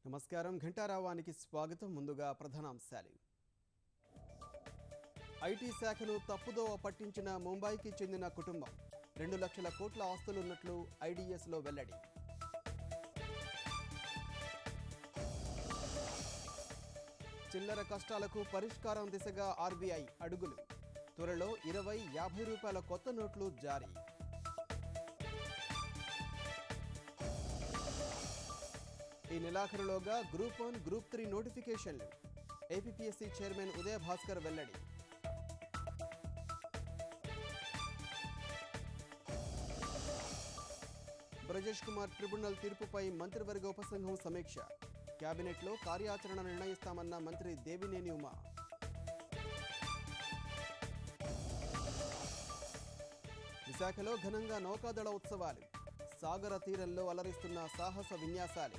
నమస్కారం ఘంటారావానికి స్వాగతం. ముందుగా ప్రధానాంశాలు. ఐటీ శాఖను తప్పుదోవ పట్టించిన ముంబైకి చెందిన కుటుంబం 2 లక్షల కోట్ల ఆస్తులున్నట్లు ఐడీఎస్లో వెల్లడి. చిల్లర కష్టాలకు పరిష్కారం దిశగా ఆర్బీఐ అడుగులు. త్వరలో 20-50 రూపాయల కొత్త నోట్లు జారీ. ఈ నెలాఖరులోగా గ్రూప్ 1, గ్రూప్ 3 నోటిఫికేషన్లు. ఏపీపీఎస్సీ చైర్మన్ ఉదయ భాస్కర్ వెల్లడి. బ్రజేష్ కుమార్ ట్రిబ్యునల్ తీర్పుపై మంత్రివర్గ ఉపసంఘం సమీక్ష. కేబినెట్లో కార్యాచరణ నిర్ణయిస్తామన్న మంత్రి దేవినేని ఉమా. విశాఖలో ఘనంగా నౌకాదళ ఉత్సవాలు. సాగర తీరంలో అలరిస్తున్న సాహస విన్యాసాలు.